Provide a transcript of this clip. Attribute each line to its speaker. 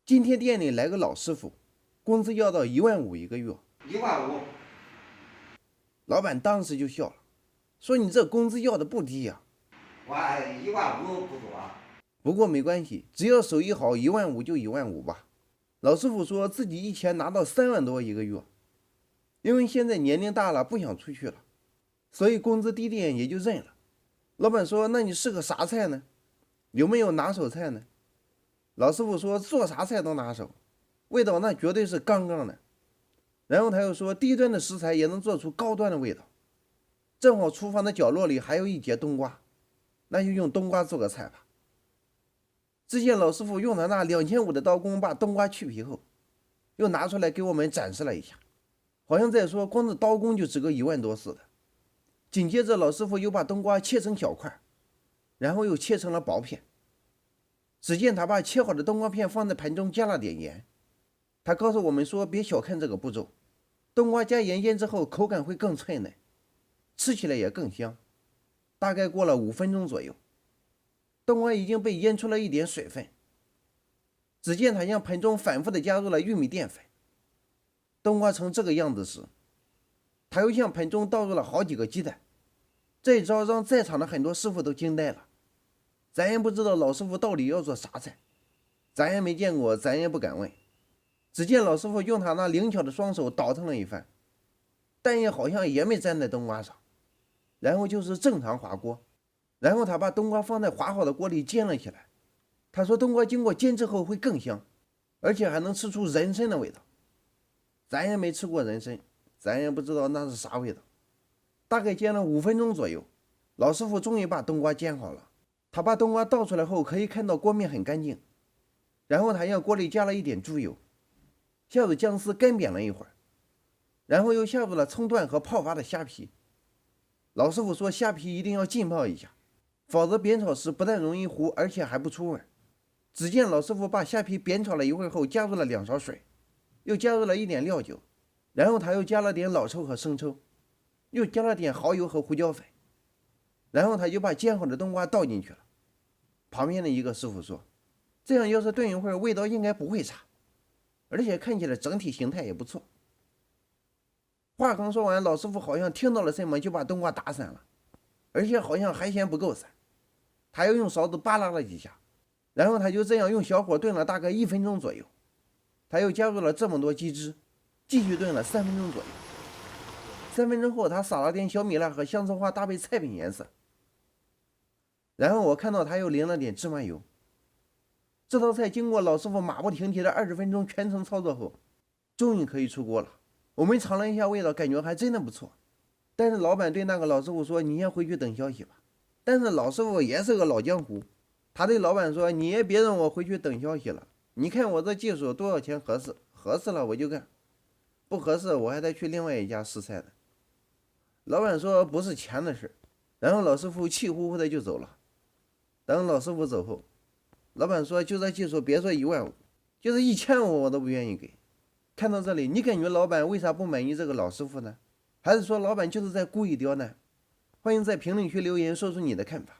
Speaker 1: 今天店里来个老师傅，工资要到15000一个月。
Speaker 2: 15000，
Speaker 1: 老板当时就笑了，说你这工资要的不低呀。
Speaker 2: 我15000不多啊。
Speaker 1: 不过没关系，只要手艺好，15000就15000吧。老师傅说自己以前拿到3万多一个月，因为现在年龄大了，不想出去了，所以工资低点也就认了。老板说，那你是个啥菜呢？有没有拿手菜呢？老师傅说，做啥菜都拿手，味道那绝对是杠杠的。然后他又说，低端的食材也能做出高端的味道。正好厨房的角落里还有一节冬瓜，那就用冬瓜做个菜吧。只见老师傅用他那2500的刀工把冬瓜去皮后，又拿出来给我们展示了一下，好像在说光是刀工就值个1万多似的。紧接着老师傅又把冬瓜切成小块，然后又切成了薄片。只见他把切好的冬瓜片放在盘中，加了点盐。他告诉我们说，别小看这个步骤，冬瓜加盐腌制后口感会更脆嫩，吃起来也更香。大概过了5分钟左右，冬瓜已经被腌出了一点水分。只见他向盆中反复的加入了玉米淀粉。冬瓜成这个样子时，他又向盆中倒入了好几个鸡蛋。这一招让在场的很多师傅都惊呆了。咱也不知道老师傅到底要做啥菜，咱也没见过，咱也不敢问。只见老师傅用他那灵巧的双手倒腾了一番，但也好像也没粘在冬瓜上，然后就是正常滑锅。然后他把冬瓜放在滑好的锅里煎了起来。他说冬瓜经过煎制后会更香，而且还能吃出人参的味道。咱也没吃过人参，咱也不知道那是啥味道。大概煎了5分钟左右，老师傅终于把冬瓜煎好了。他把冬瓜倒出来后，可以看到锅面很干净。然后他向锅里加了一点猪油，下入姜丝干煸了一会儿，然后又下入了葱段和泡发的虾皮。老师傅说虾皮一定要浸泡一下，否则煸炒时不但容易糊，而且还不出味。只见老师傅把虾皮煸炒了一会儿后，加入了2勺水，又加入了一点料酒，然后他又加了点老抽和生抽，又加了点蚝油和胡椒粉，然后他就把煎好的冬瓜倒进去了。旁边的一个师傅说，这样要是炖一会儿，味道应该不会差，而且看起来整体形态也不错。话刚说完，老师傅好像听到了什么，就把冬瓜打散了，而且好像还嫌不够散，他又用勺子扒拉了几下，然后他就这样用小火炖了大概1分钟左右。他又加入了这么多鸡汁，继续炖了3分钟左右。3分钟后，他撒了点小米辣和香葱花搭配菜品颜色，然后我看到他又淋了点芝麻油。这道菜经过老师傅马不停蹄的20分钟全程操作后，终于可以出锅了。我们尝了一下味道，感觉还真的不错。但是老板对那个老师傅说，你先回去等消息吧。但是老师傅也是个老江湖，他对老板说，你也别让我回去等消息了，你看我这技术多少钱合适，合适了我就干，不合适我还得去另外一家试菜呢。老板说不是钱的事，然后老师傅气呼呼的就走了。等老师傅走后，老板说，就这技术别说15000，就是1500我都不愿意给。看到这里，你感觉老板为啥不满意这个老师傅呢？还是说老板就是在故意刁难？欢迎在评论区留言说出你的看法。